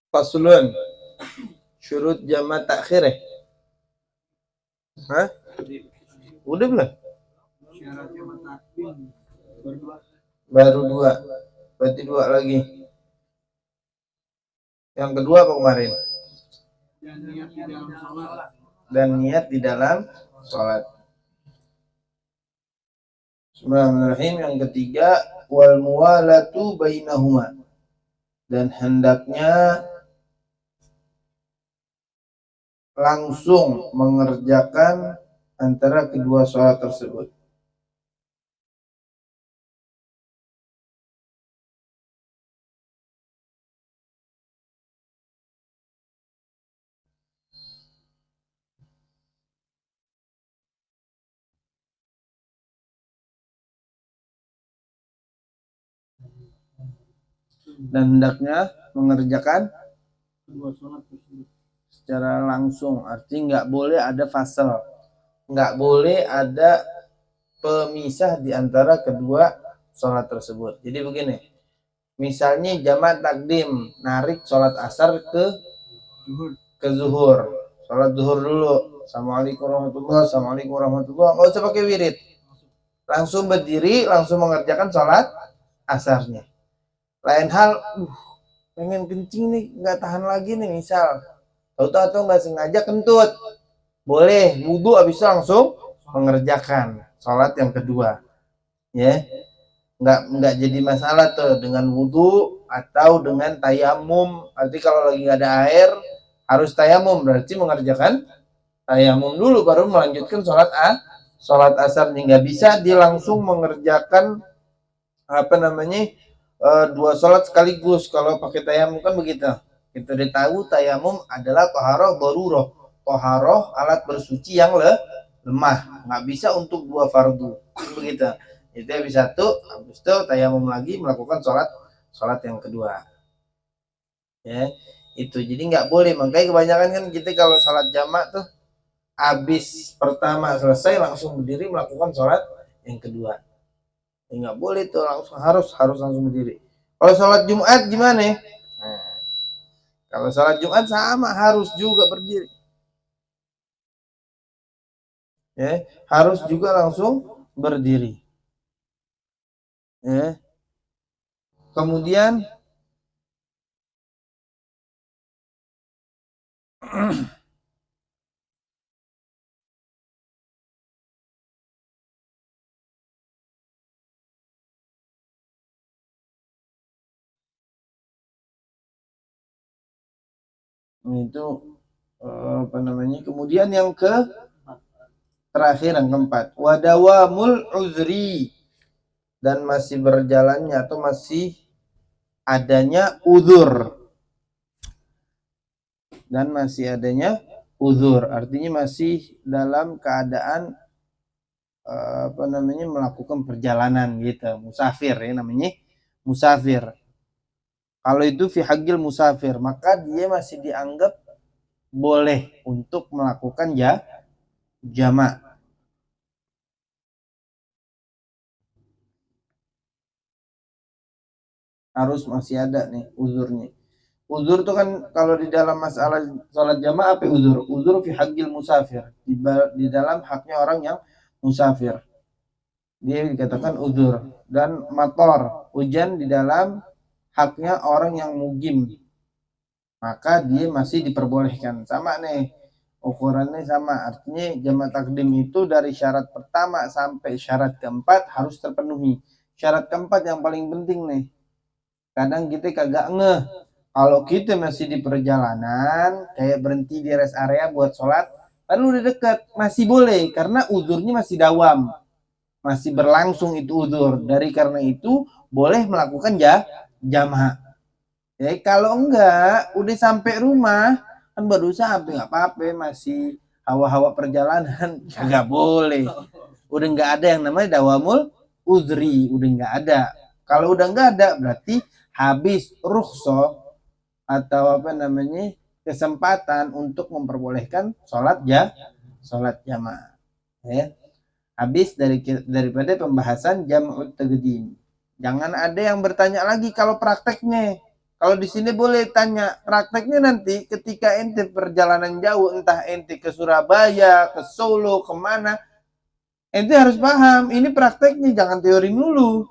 Faslun syurut jamak takhir ya? Hah? Udah belum? Syarat jamak takhir Baru dua. Berarti dua lagi. Yang kedua apa kemarin? dan niat di dalam sholat. Dan niat di dalam sholat. Bismillahirrahmanirrahim. Yang ketiga, wal muwalatu bainahuma. Dan hendaknya langsung mengerjakan antara kedua sholat tersebut. Dan hendaknya mengerjakan Kedua sholat tersebut secara langsung, artinya nggak boleh ada fasal, nggak boleh ada pemisah di antara kedua sholat tersebut. Jadi begini, misalnya jamak takdim narik sholat asar ke zuhur, sholat zuhur dulu, assalamualaikum warahmatullah, assalamualaikum warahmatullah, nggak usah pakai wirid, langsung berdiri, langsung mengerjakan sholat asarnya. Lain hal, pengen kencing nih, nggak tahan lagi nih, misal tahu-tahu atau nggak sengaja kentut, boleh wudhu habis itu langsung mengerjakan sholat yang kedua, ya. Nggak jadi masalah tuh dengan wudhu atau dengan tayamum. Arti kalau lagi nggak ada air harus tayamum, berarti mengerjakan tayamum dulu baru melanjutkan sholat asarnya. Nggak bisa dia langsung mengerjakan dua sholat sekaligus. Kalau pakai tayamum kan begitu. Kita udah tahu tayamum adalah toharoh daruroh, toharoh alat bersuci yang lemah, nggak bisa untuk dua fardu, begitu. Itu habis satu, habis itu tayamum lagi melakukan sholat yang kedua, ya. Itu jadi nggak boleh. Makanya kebanyakan kan kita kalau sholat jamak tuh habis pertama selesai langsung berdiri melakukan sholat yang kedua. Nggak boleh tuh, langsung harus langsung berdiri. Kalau sholat Jumat gimana? Nah, kalau sholat Jumat sama harus juga berdiri, ya, harus juga langsung berdiri, ya. Kemudian itu kemudian yang terakhir yang keempat, wadawamul uzri, dan masih berjalannya atau masih adanya uzur, artinya masih dalam keadaan melakukan perjalanan gitu, musafir ya, namanya musafir. Kalau itu fi haqqil musafir, maka dia masih dianggap boleh untuk melakukan jamak. Harus masih ada nih uzurnya. Uzur itu kan kalau di dalam masalah sholat jamaah apa uzur? Uzur fi haqqil musafir, di dalam haknya orang yang musafir, dia dikatakan uzur. Dan mator, hujan di dalam haknya orang yang mugim, maka dia masih diperbolehkan. Sama nih ukurannya, sama, artinya jamak takdim itu dari syarat pertama sampai syarat keempat harus terpenuhi. Syarat keempat yang paling penting nih, kadang kita kagak ngeh. Kalau kita masih di perjalanan, kayak berhenti di rest area buat sholat, lalu udah dekat, masih boleh karena uzurnya masih dawam, masih berlangsung itu uzur. Dari karena itu boleh melakukan jamak. Ya, kalau enggak, udah sampai rumah, kan baru sampai, nggak apa-apa, masih hawa-hawa perjalanan, nggak boleh. Udah nggak ada yang namanya dawamul uzri, udah nggak ada. Kalau udah nggak ada, berarti habis rukhsah atau kesempatan untuk memperbolehkan sholat jamaah. Ya. Habis daripada pembahasan jam'ut taqdim. Jangan ada yang bertanya lagi kalau prakteknya. Kalau di sini boleh tanya, prakteknya nanti ketika ente perjalanan jauh, entah ente ke Surabaya, ke Solo, kemana, ente harus paham. Ini prakteknya, jangan teori dulu.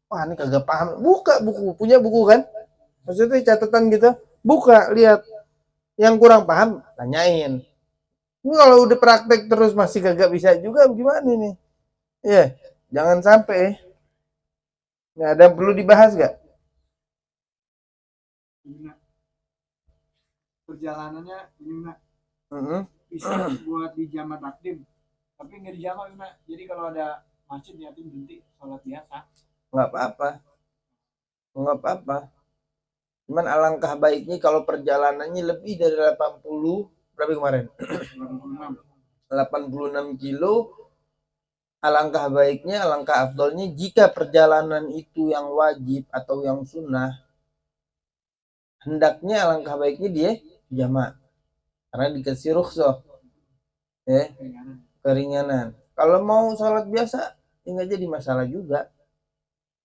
Wah ini kagak paham. Buka buku, punya buku kan? Maksudnya catatan gitu. Buka, lihat. Yang kurang paham, tanyain. Ini kalau udah praktek terus masih kagak bisa juga, gimana nih? Iya, jangan sampai. Nggak ada yang perlu dibahas gak? Ini, Nak. Perjalanannya ini Nak, Mm-mm. bisa buat di jamaah takdim, tapi nggak di jamaah Nak. Jadi kalau ada masjid niatin berhenti sholat biasa. Nggak apa-apa. Nggak apa-apa. Cuman alangkah baiknya kalau perjalanannya lebih dari 80, berapa kemarin? 86. 86 kilo, alangkah baiknya, alangkah afdolnya jika perjalanan itu yang wajib atau yang sunnah, hendaknya alangkah baiknya dia jamak. Karena dikasih rukhsah. Keringanan. Kalau mau sholat biasa, ya nggak jadi masalah juga.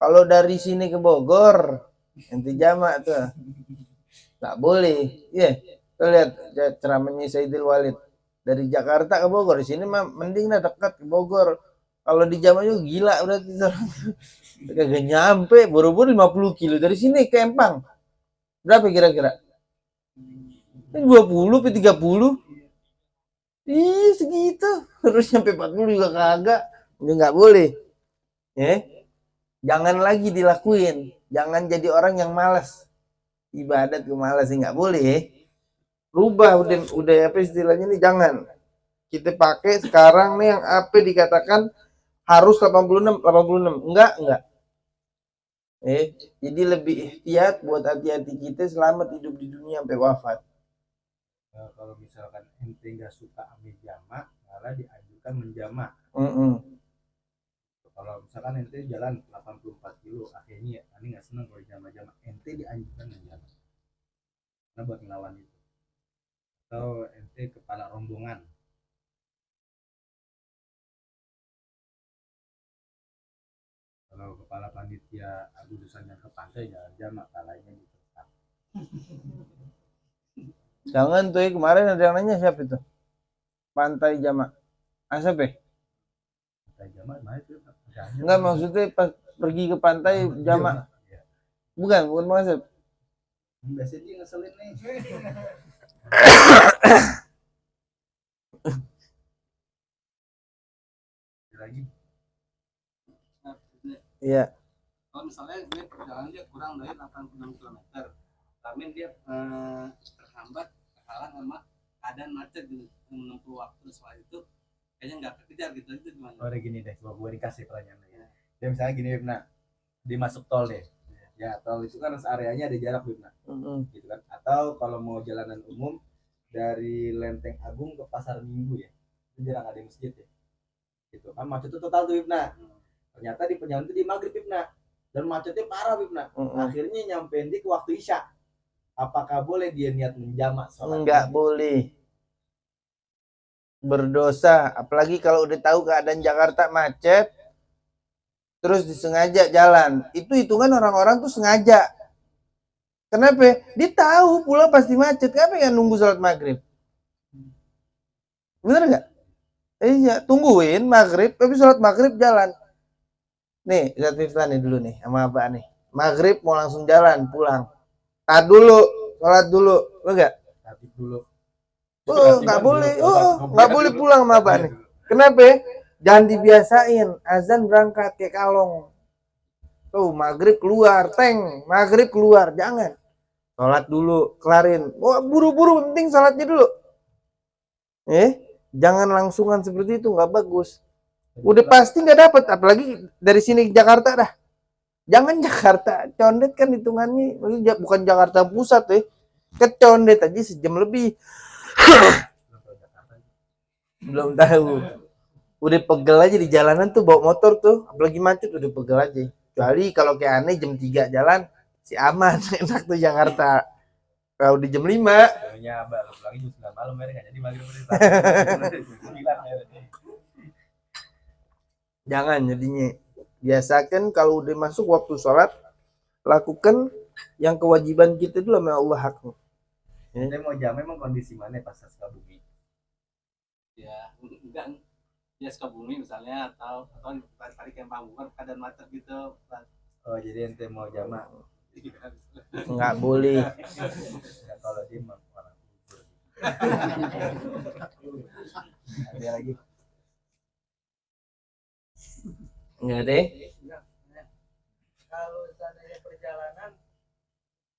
Kalau dari sini ke Bogor, nanti jamak tuh. Nggak boleh. Iya. Tuh lihat ceramahnya Sayyidil Walid. Dari Jakarta ke Bogor. Di sini mah mending lah dekat ke Bogor. Kalau di jamak juga gila berarti. Kagak nyampe. Buru-buru 50 kilo. Dari sini ke Empang. Berapa kira-kira? 20 ke 30? Iya segitu. Terus sampai 40 juga kagak. Ini nggak boleh. Jangan lagi dilakuin. Jangan jadi orang yang malas. Ibadat ke malas sih nggak boleh. Rubah udah apa istilahnya nih, jangan. Kita pakai sekarang nih yang apa dikatakan harus 86. Enggak. Jadi lebih ihtiyat buat hati-hati kita selamat hidup di dunia sampai wafat. Kalau misalkan ente nggak suka ambil jamak, malah dianjurkan menjamak. Kalau misalkan ente jalan 84 kilo, akhirnya ini nggak senang kalau jamak-jamak, ente dianjurkan menjamak. Karena buat ngelawan itu. Atau ente kepala rombongan. Kalau kepala panitia agudusannya ke pantai, jangan jamak, kalanya gitu. Jangan tuh kemarin ada yang nanya siapa itu? Pantai Jamak. Asap ya? Pantai jamak, mana itu? Enggak, maksudnya pas pergi ke pantai Jamak. Bukan Bang Asep. Biasanya dia ngeselin nih. Lagi. Iya. Kalau misalnya dia perjalanan dia kurang dari 86 km, tapi dia terhambat, terhalang sama keadaan macet gitu, menempuh waktu soal itu kayaknya nggak kekejar gitu, itu gimana? Oh, udah gini deh, gua dikasih pertanyaan ya. Dia misalnya gini, Bibna, dimasuk tol deh. Ya, tol itu kan areanya ada jarak, Bibna. Gitu kan. Atau kalau mau jalanan umum dari Lenteng Agung ke Pasar Minggu ya, itu jarang ada masjid ya. Gitu kan macet itu total tuh, Bibna. Ternyata di perjalanan itu di maghrib, Bibna. Dan macetnya parah, Bibna. Akhirnya nyampein di ke waktu Isya. Apakah boleh dia niat menjamak sholat? Enggak boleh. Berdosa. Apalagi kalau udah tahu keadaan Jakarta macet, terus disengaja jalan. Itu hitungan orang-orang tuh sengaja. Kenapa? Dia tahu pulang pasti macet. Kenapa nggak nunggu sholat maghrib? Bener nggak? Iya, tungguin maghrib, tapi sholat maghrib jalan. Nih, lihat Miftah nih dulu nih, sama Abah nih. Maghrib mau langsung jalan, pulang. Tahan dulu, sholat dulu, enggak? Tatib dulu. Nggak boleh, nggak boleh pulang sama Abah nih. Kenapa? Jangan dibiasain, azan berangkat kayak kalong. Tuh, maghrib keluar, maghrib keluar, jangan. Sholat dulu, kelarin. Wah, buru-buru, penting sholatnya dulu. Jangan langsungan seperti itu, nggak bagus. Udah pasti nggak dapet, apalagi dari sini ke Jakarta dah. Jangan Jakarta, Condet kan hitungannya, bukan Jakarta pusat ya. Ke Condet aja sejam lebih. Belum tahu. Udah pegel aja di jalanan tuh bawa motor tuh, apalagi macet udah pegel aja. Kecuali kalau kayak aneh jam 3 jalan, si aman, enak tuh Jakarta. Kalau di jam 5. Ya, Mbak, lagi jam 9 malam ya, nggak jadi maghrib. Jangan jadinya. Biasakan kalau udah masuk waktu sholat, lakukan yang kewajiban kita dulu sama Allah haknya. Ente mau jam memang kondisi mana pas Sukabumi? Ya enggak, ya Sukabumi misalnya atau tadi Kempang Bogor keadaan macet gitu. Oh jadi ente mau jamak? Nggak boleh. Ya, kalau dia mah orang kubur. Ada lagi? Nggak deh. Kalau seandainya perjalanan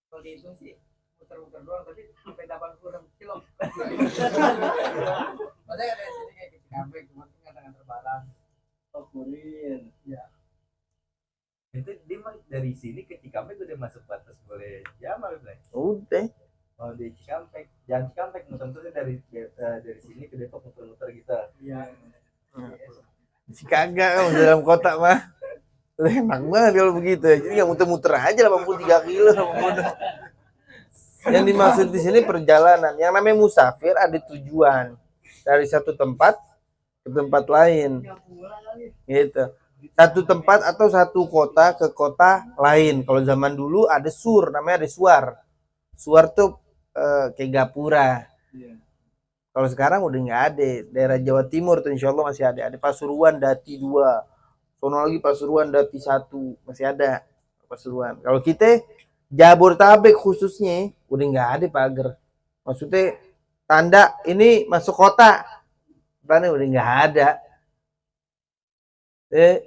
kalau dihitung sih muter-muter doang tapi sampai 86 kilo. Maksudnya dari sini kayak ke Cikampek cuma tinggal terbalang. Oh, Kurin. Ya. Itu dia mah dari sini ke Cikampek udah masuk batas boleh jamak Bray. Udah. Oh di Cikampek, jangan Cikampek muter-muter dari sini ke Depok muter-muter gitu. Iya. Si kagak kan dalam kota mah. Enak banget kalau begitu. Jadi yang muter-muter aja 83 kilo sama bodoh. Yang dimaksud di sini perjalanan. Yang namanya musafir ada tujuan dari satu tempat ke tempat lain. Gitu. Satu tempat atau satu kota ke kota lain. Kalau zaman dulu ada sur, namanya ada suar. Suar tuh kayak gapura. Iya. Kalau sekarang udah nggak ada. Daerah Jawa Timur tuh insya Allah masih ada. Ada Pasuruan Dati 2. Sono lagi Pasuruan Dati 1. Masih ada Pasuruan. Kalau kita Jabodetabek khususnya udah nggak ada pagar. Maksudnya tanda ini masuk kota. Tanda udah nggak ada.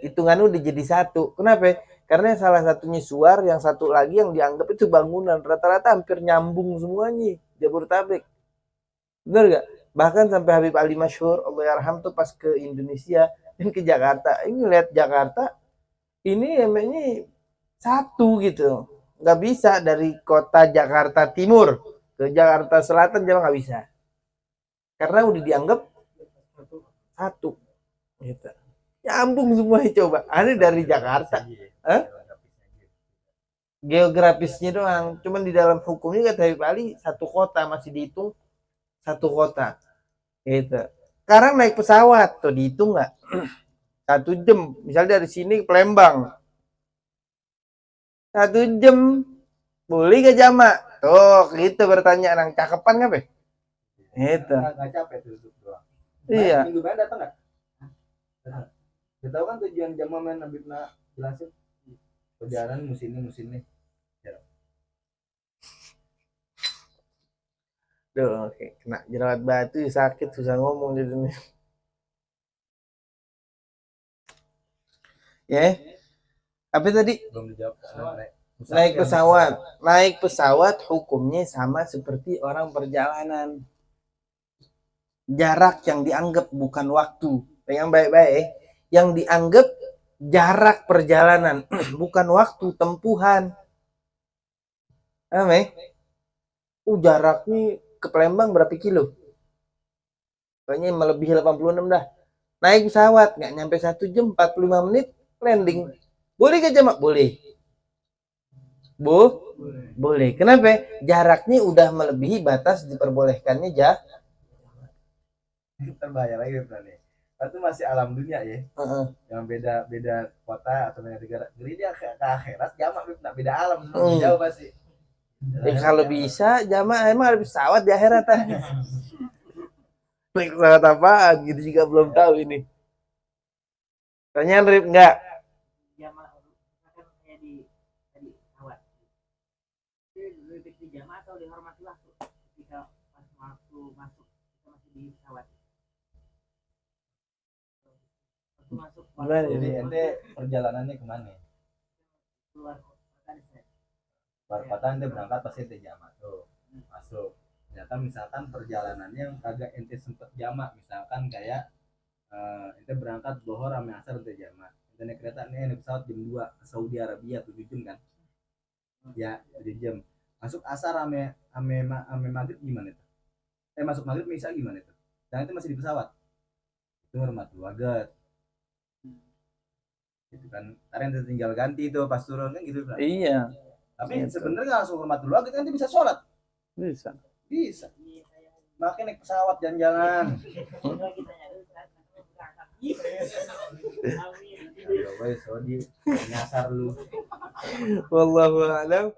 Hitungannya udah jadi satu. Kenapa? Karena salah satunya suar, yang satu lagi yang dianggap itu bangunan. Rata-rata hampir nyambung semuanya Jabodetabek. Bener gak? Bahkan sampai Habib Ali Masyhur Allahyarham tuh pas ke Indonesia dan ke Jakarta, ini lihat Jakarta ini emangnya satu gitu, nggak bisa dari kota Jakarta Timur ke Jakarta Selatan jangan nggak bisa, karena udah dianggap satu gitu. Nyambung semuanya coba, ada dari Jakarta. Hah? Geografisnya doang, cuman di dalam hukumnya kata Habib Ali satu kota masih dihitung satu kota gitu. Sekarang naik pesawat tuh dihitung nggak? 1 jam misalnya dari sini ke Palembang 1 jam boleh gak jamak tuh gitu bertanya nang cakepan nggak be itu Nggak capek tuh duduk doang. iya Minggu depan datang nggak? Kita tahu kan tujuan jamaah main Nabi nak jelasin perjalanan musim ini. Duh, oke. Kena jerawat batu sakit susah ngomong di dunia. Ya, apa tadi? Belum dijawab. Naik pesawat. Naik pesawat hukumnya sama seperti orang perjalanan. Jarak yang dianggap bukan waktu. Yang baik-baik. Yang dianggap jarak perjalanan, bukan waktu tempuhan. Ame? Jaraknya ke Palembang berapa kilo? Kayaknya melebihi 86 dah. Naik pesawat nggak nyampe 1 jam 45 menit landing. Boleh gak jamak? Boleh. Boleh. Kenapa? Jaraknya udah melebihi batas diperbolehkannya Terbayar lagi berarti. Itu masih alam dunia ya. Yang beda kota atau beda negara. Jadi dia ke akhirat jamak nggak beda alam, jauh pasti. Kalau bisa jamak emang ada pesawat di akhirat. Naik pesawat apaan? Gitu juga belum tahu ini. Tanya Rip enggak? Jamak kan kayak di pesawat. Itu lebih di jamak atau dihormati waktu ketika pas waktu masuk kita masih di pesawat. Masuk Jadi ente perjalanannya kemana? keluar kota di sana. Keluar kota ente berangkat pasti ente jamak tuh masuk. Ternyata misalkan perjalanannya kagak ente sempet jamak, misalkan kayak ente berangkat Johor sama asar ente jamak. Ente naik kereta nih naik pesawat jam 2 ke Saudi Arabia 7 jam kan? Ya 7 jam. Masuk asar ame maghrib gimana tuh? Masuk maghrib bisa gimana tuh? Dan itu masih di pesawat. Itu hormat keluarga. Gitu kan, karena ente tinggal ganti itu pas turun kan gitu kan. Iya. Tapi sebenarnya langsung hormat dulu kita nanti bisa sholat. Bisa. Makanya naik pesawat jalan-jalan. Ya wes, Saudi nyasar lu. Wallahu a'lam.